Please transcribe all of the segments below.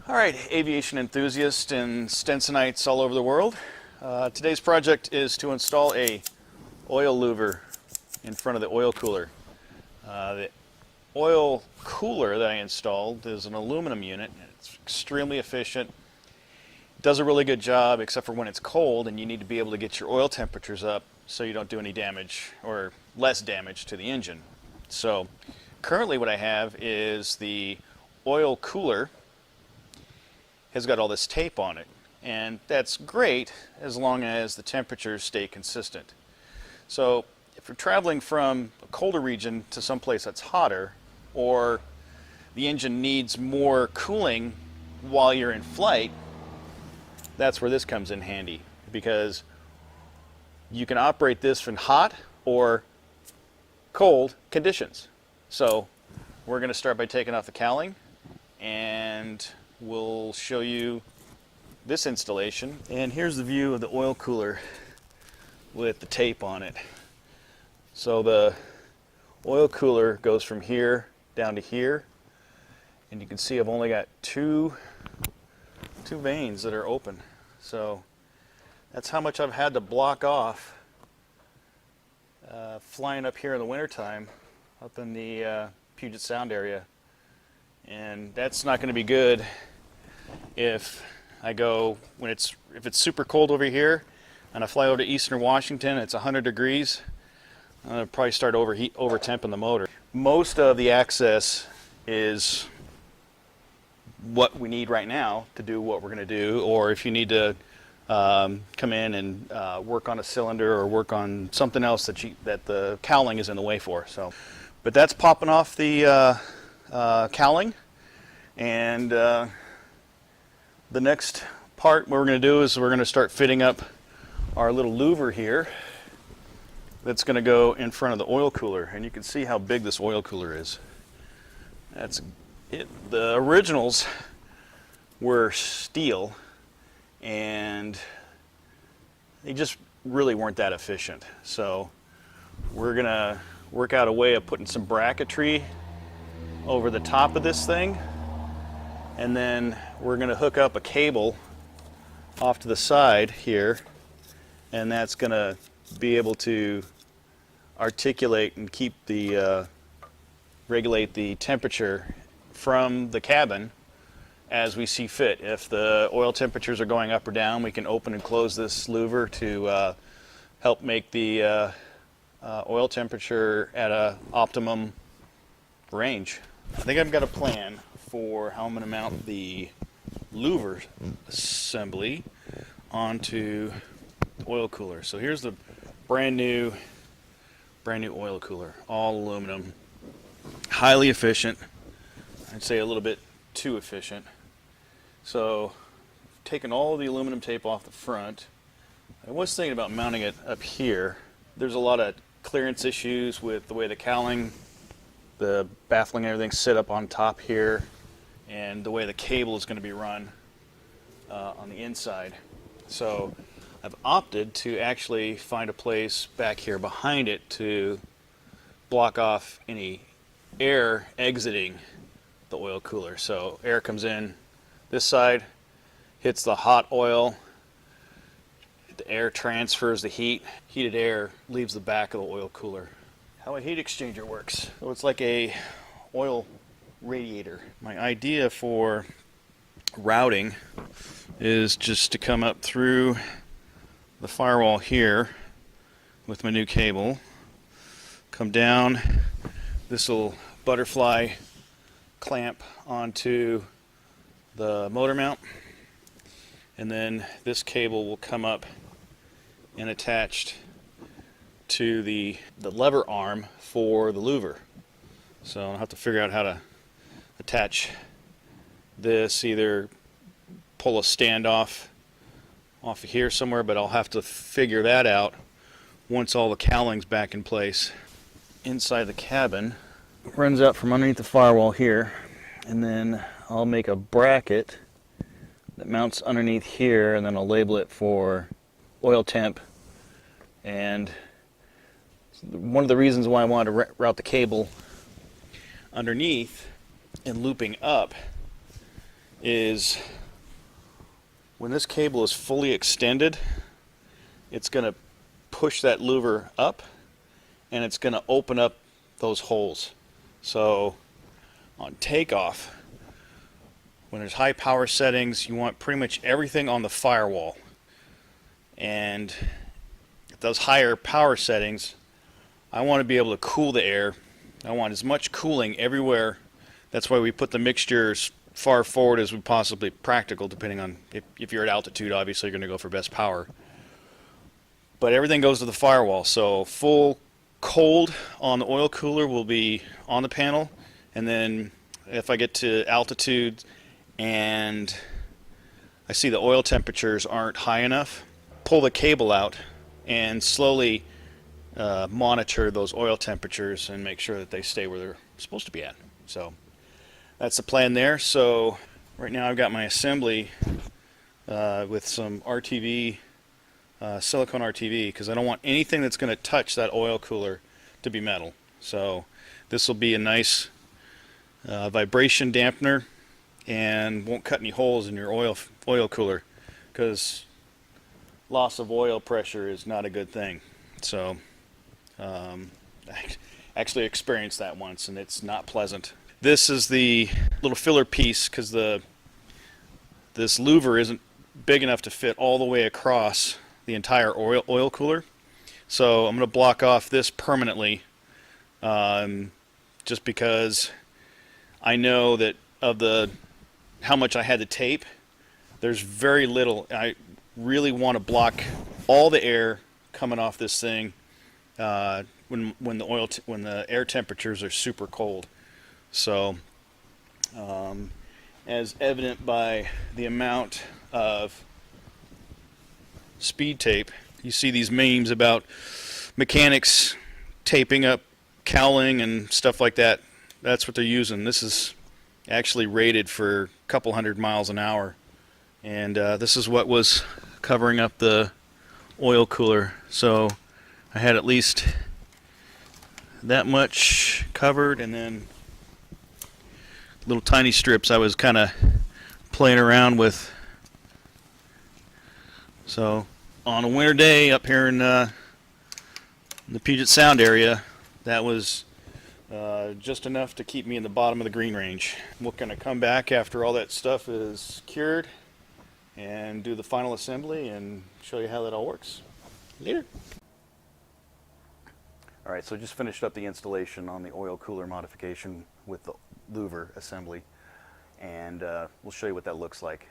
All right, aviation enthusiasts and Stinsonites all over the world. Today's project is to install a oil louver in front of the oil cooler. The oil cooler that I installed is an aluminum unit. It's extremely efficient. It does a really good job except for when it's cold and you need to be able to get your oil temperatures up so you don't do any damage or less damage to the engine. So currently what I have is the oil cooler has got all this tape on it, and that's great as long as the temperatures stay consistent. So if you're traveling from a colder region to someplace that's hotter, or the engine needs more cooling while you're in flight, that's where this comes in handy, because you can operate this in hot or cold conditions. So we're going to start by taking off the cowling, and we'll show you this installation. And here's the view of the oil cooler with the tape on it. So the oil cooler goes from here down to here, and you can see I've only got two veins that are open. So that's how much I've had to block off flying up here in the wintertime up in the Puget Sound area. And that's not going to be good if I go if it's super cold over here and I fly over to eastern Washington. It's 100 degrees. I'll probably start over temping the motor. Most of the access is what we need right now to do what we're going to do, or if you need to come in and work on a cylinder or work on something else that the cowling is in the way for. So, but that's popping off the cowling, and the next part we're going to do is we're going to start fitting up our little louver here that's going to go in front of the oil cooler. And you can see how big this oil cooler is. That's it. The originals were steel, and they just really weren't that efficient. So we're going to work out a way of putting some bracketry over the top of this thing, and then we're going to hook up a cable off to the side here, and that's going to be able to articulate and keep the regulate the temperature from the cabin as we see fit. If the oil temperatures are going up or down, we can open and close this louver to help make the oil temperature at an optimum range. I think I've got a plan for how I'm going to mount the louver assembly onto the oil cooler. So here's the brand new oil cooler, all aluminum, highly efficient. I'd say a little bit too efficient. So taking all the aluminum tape off the front, I was thinking about mounting it up here. There's a lot of clearance issues with the way the cowling, the baffling and everything sit up on top here, and the way the cable is going to be run on the inside. So I've opted to actually find a place back here behind it to block off any air exiting the oil cooler. So air comes in this side, hits the hot oil, the air transfers the heat, heated air leaves the back of the oil cooler. How a heat exchanger works. So it's like a oil radiator. My idea for routing is just to come up through the firewall here with my new cable, come down, this will butterfly clamp onto the motor mount, and then this cable will come up and attached to the lever arm for the louver. So I'll have to figure out how to attach this, either pull a stand off of here somewhere, but I'll have to figure that out once all the cowling's back in place. Inside the cabin runs out from underneath the firewall here, and then I'll make a bracket that mounts underneath here, and then I'll label it for oil temp. And one of the reasons why I wanted to route the cable underneath and looping up is when this cable is fully extended, it's going to push that louver up and it's going to open up those holes. So on takeoff, when there's high power settings, you want pretty much everything on the firewall. And at those higher power settings, I want to be able to cool the air. I want as much cooling everywhere. That's why we put the mixtures far forward as we possibly practical, depending on if you're at altitude, obviously you're going to go for best power. But everything goes to the firewall, so full cold on the oil cooler will be on the panel, and then if I get to altitude and I see the oil temperatures aren't high enough, pull the cable out and slowly monitor those oil temperatures and make sure that they stay where they're supposed to be at. So that's the plan there. So right now I've got my assembly with some RTV, silicone RTV, because I don't want anything that's going to touch that oil cooler to be metal. So this will be a nice vibration dampener and won't cut any holes in your oil cooler, because loss of oil pressure is not a good thing. So I actually experienced that once and it's not pleasant. This is the little filler piece because this louver isn't big enough to fit all the way across the entire oil cooler. So I'm going to block off this permanently, just because I know that of how much I had to tape, there's very little. I really want to block all the air coming off this thing when the air temperatures are super cold. So as evident by the amount of speed tape, you see these memes about mechanics taping up cowling and stuff like that. That's what they're using. This is actually rated for a couple 100 miles an hour, and this is what was covering up the oil cooler. So I had at least that much covered, and then little tiny strips I was kind of playing around with. So on a winter day up here in the Puget Sound area, that was just enough to keep me in the bottom of the green range. We're going to come back after all that stuff is cured and do the final assembly and show you how that all works. Later. Alright, so just finished up the installation on the oil cooler modification with the louver assembly, and we'll show you what that looks like.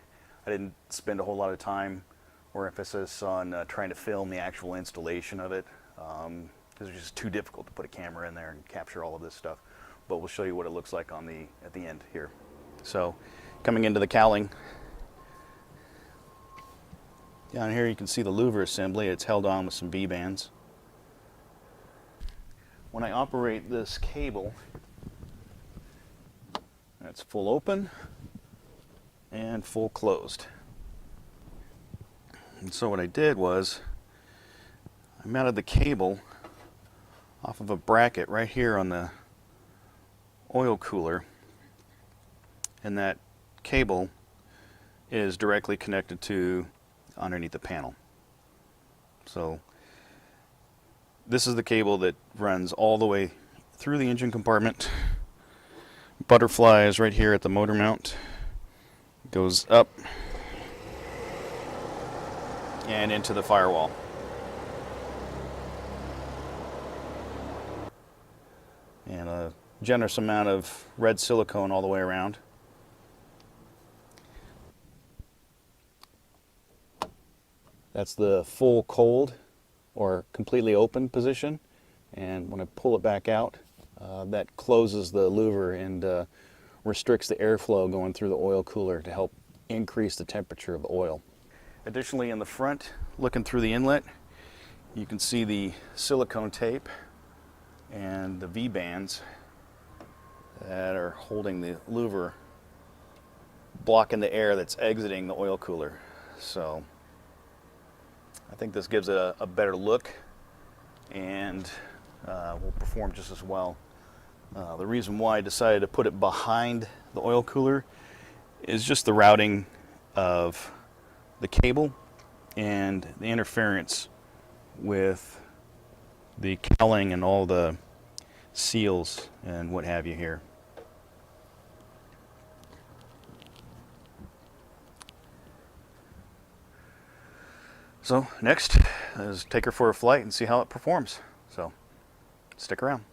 I didn't spend a whole lot of time or emphasis on trying to film the actual installation of it, because it's just too difficult to put a camera in there and capture all of this stuff. But we'll show you what it looks like at the end here. So coming into the cowling, down here you can see the louver assembly. It's held on with some V-bands. When I operate this cable, it's full open and full closed. And so what I did was I mounted the cable off of a bracket right here on the oil cooler, and that cable is directly connected to underneath the panel. So this is the cable that runs all the way through the engine compartment. Butterfly is right here at the motor mount. Goes up and into the firewall. And a generous amount of red silicone all the way around. That's the full cold or completely open position, and when I pull it back out, that closes the louver and restricts the airflow going through the oil cooler to help increase the temperature of the oil. Additionally, in the front, looking through the inlet, you can see the silicone tape and the V-bands that are holding the louver, blocking the air that's exiting the oil cooler. So I think this gives it a better look and will perform just as well. The reason why I decided to put it behind the oil cooler is just the routing of the cable and the interference with the cowling and all the seals and what have you here. So next is take her for a flight and see how it performs. So stick around.